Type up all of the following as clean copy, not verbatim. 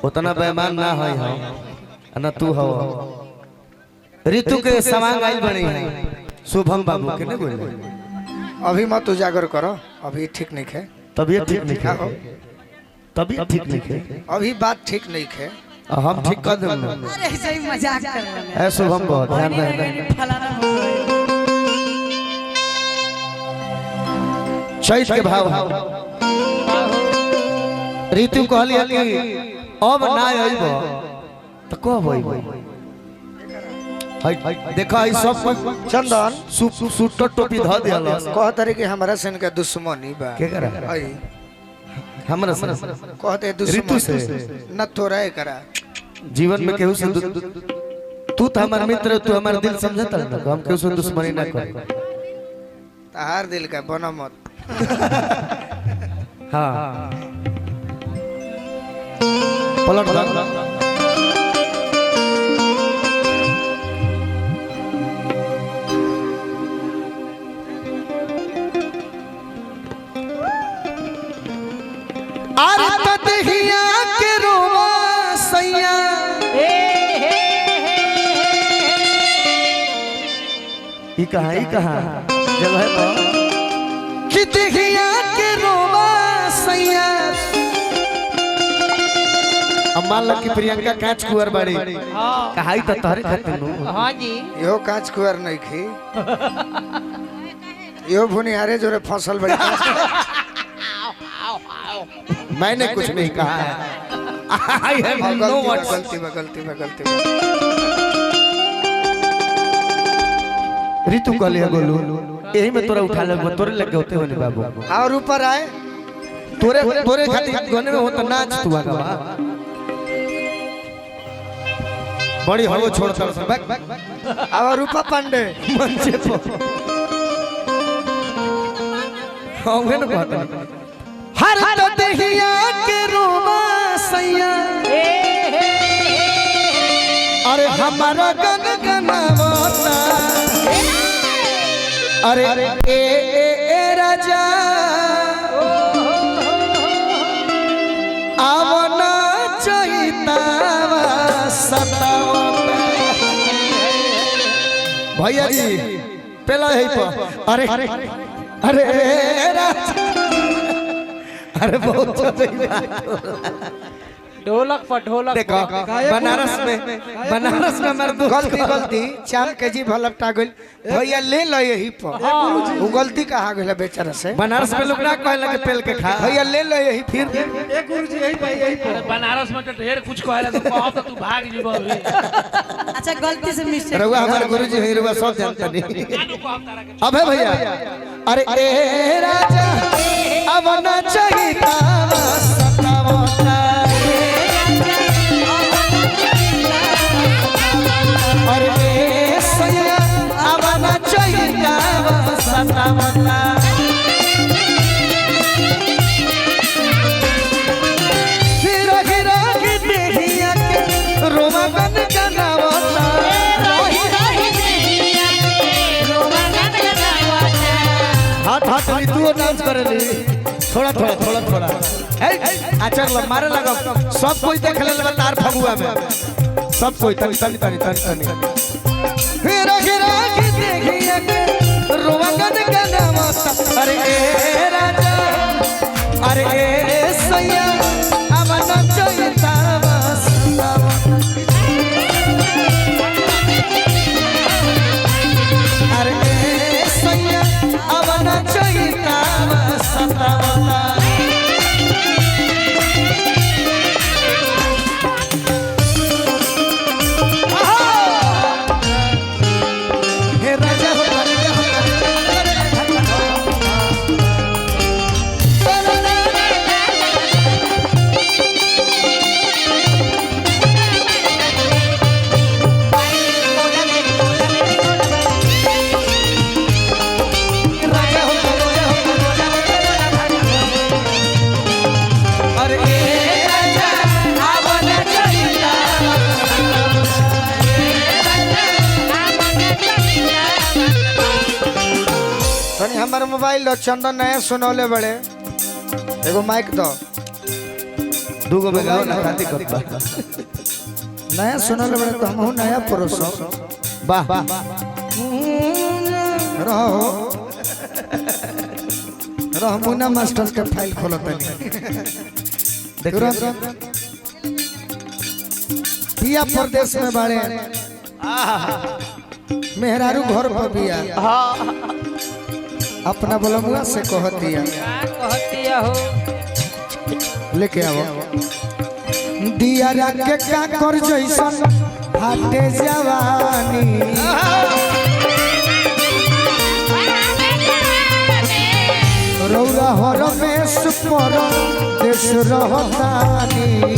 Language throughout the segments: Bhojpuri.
उतना बेईमान ना है हम ना तू हो। ऋतु के सवांग आइल बने हैं शुभम बाबू के ने बोले अभी मत उजागर करो, अभी ठीक नहीं है। तबीयत ठीक नहीं है, तबीयत ठीक नहीं है, अभी बात ठीक नहीं है। हम ठीक कर देंगे। अरे सही मजाक कर रहे हैं। ऐ शुभम बहुत ध्यान रहे। फलाना हो गए। चैत के भाव ऋतु कहलिए कि अब ना आइबो तो कब आइबो। देखा ई सब चंदन सूटर टोपी ध दियाला कहत रे कि हमरा सन के दुश्मनी बा। के करा आई हमरा से कहते ऋतु से दुश्मनी न थोड़ा है करा। जीवन में केहू से तू तो हमार मित्र, तू हमार दिल समझता ना, हम केहू से दुश्मनी ना करे। तहार दिल का बना मत। हां पलट दा अरे ततहिया के रोवा सैया ई कहां जगह पर कि ततहिया के रोवा सैया। अम्मा लग की प्रियंका कांच कुंवर बाड़ी कहाई त तहरे खातिर नु। हां जी यो कांच कुंवर नहीं खी यो भुनिहारे जोरे फसल बड़ी। मैंने कुछ नहीं कहा है। I have no words. गलती में गलती में गलती में। ऋतु कहली है गोलू यही में तोरा उठा ले, तोरे लग गए होते होने बाबू। और ऊपर आए तोरे तोरे खातिर गाने में होता नाच तू आगा बड़ी हवा छोड़ता बैक और रूपा पांडे मंचे पर होंगे ना कहता हर तो देहिया के रोमा सैया। अरे हमारा गन गनावता अरे ए राजा आवना चैतावा सतावा। भैया जी पहला है पर अरे अरे राजा अरे बहुत ढोलक पर ढोलक। देखो बनारस में हमारे दोस्त गलती चाल के जी भलपटा गइल भैया ले लो यही पर। वो गलती कहा गइल बेचारा से। बनारस में लोग ना कहला के पेल के खा भैया ले लो यही फिर एक गुरुजी यही भाई यही पर। बनारस में तो ढेर कुछ कहला तो कहो तो तू भाग जीबो अभी। अच्छा गलती से मिस्टेक रघुआ हमारे गुरुजी है रघुआ सब जानता नहीं। अबे भैया अरे ए राजा अब न चाहिता सतावता अरे ए सैया अब न चाहिता सतावता। हीरा हीरा के देहिया के रोमा गन गनावता हाथ हाथ में तू डांस करे ली थोड़ा थोड़ा थोड़ा थोड़ा अच्छा मारे लगा सब कोई देख ले तार फगुआ में सब कोई तनी तनी तनी तनी तनी हीरा हीरा के देखिए के रोवगन गनावता अरे ए राजा अरे ए सैया अब न चैता बसतावा। अरे ए सैया अब न चैता बसतावा। हे राजा हो राजा हो अरे ए राजा अब न चैता तनी हमार मोबाइल लो चंदन नया सुनौले बड़े एगो माइक दो दूगो में गाओ ना खाती कब नया सुनल बड़े तो हम नया पुरुष वाह रहो मुन्ना मास्टर के फाइल खोलो तनी तुरंत पिया प्रदेश में बाड़े मेहरारू घर पर बिया अपना बोलमुआ से कहतिया लेके आओ दिया रख के का कर जैसन फाटे जवानी रौरा हर में सुपर देश रहतानी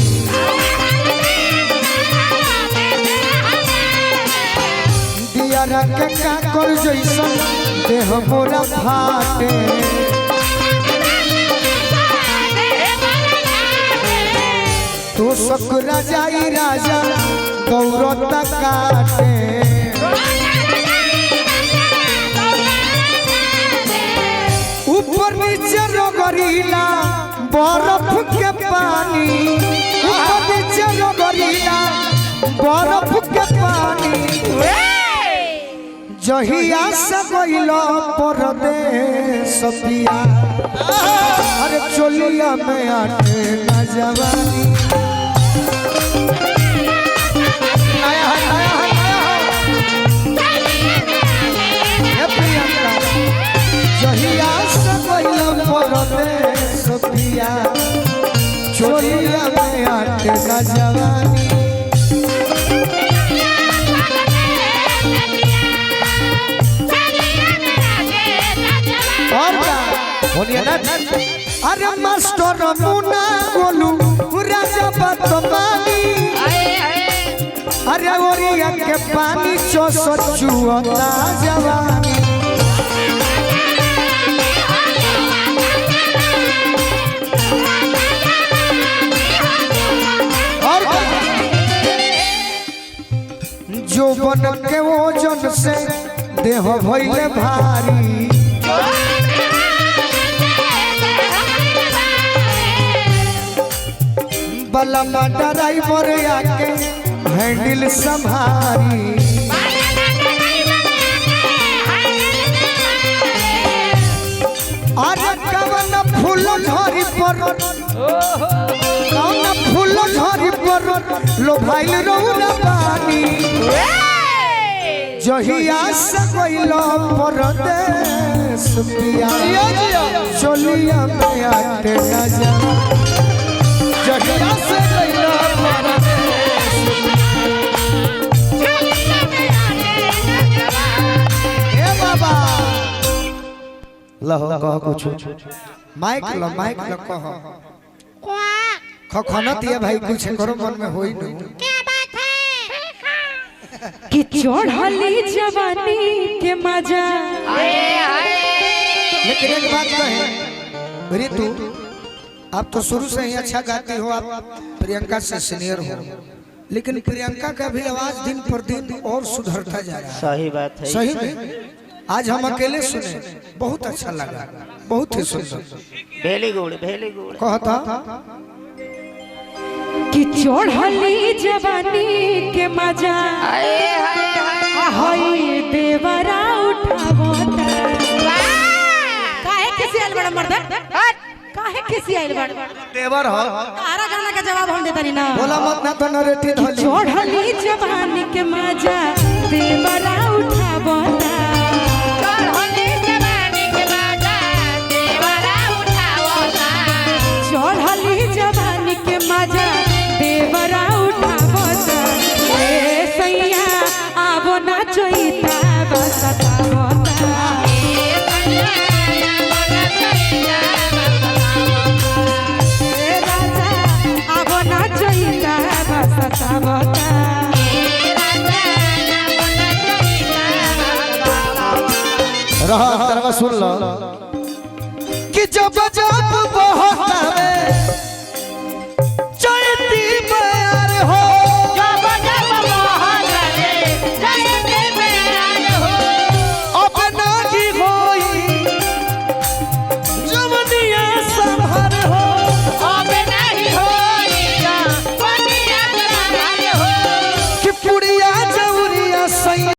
दिया रख के का कर जैसन देह मोरा फाटे तो सकरा जाई राजा गौरता काटे ऊपर नीचे रोगरीला बर्फ के पानी ऊपर नीचे रोगरीला बर्फ के पानी जहिया से गइलो परदेश पिया अरे चोलिया में आटे ना जवानी नया जहिया से गइलो परदेश पिया चोलिया में आटे ना जवानी अरे मास्टर मुना बोलू राजा बतमानी अरे ओरिया के पानी चुअता जवानी और जो बन के ओजन से देह भइले भारी बलमा ड्राइवर आके हैंडल संभारी अरे कवन फूल झड़ी पर कवन फूल झड़ी पर लो भाईल रहुना पानी जहिया से गइलो परदेश पिया चलिया में आटे ना जा जहिया से गइलो परदेश ए बाबा लहो कहो कुछ माइक लो कहो खखनत ये भाई कुछ करो मन में होई न कि चढ़ली जवानी के मजा लेकिन एक बात कहे ऋतु आप तो शुरू से ही अच्छा गाती हो आप प्रियंका से सीनियर हो लेकिन प्रियंका का भी आवाज दिन पर दिन और सुधरता जा रहा है सही बात है सही में आज हम अकेले सुने बहुत अच्छा लगा बहुत ही सुंदर वेरी गुड कहता कि चढ़ली जवानी के मजा हाय देवरा उठावता काहे किसी आइल बड़ा मर्द काहे किसी आइल बड़ा देवर हो तारा गाना का जवाब हम देता नहीं ना बोला मत ना तो नरेटी धली चढ़ली जवानी के मजा देवरा उठावता चढ़ली जवानी के मजा देवरा उठावता ए सैया आवो ना चोइता बसतावता ए राजा आवो ना चोइता बसतावता रहा तरवा सुन लो कि जब जब बहुत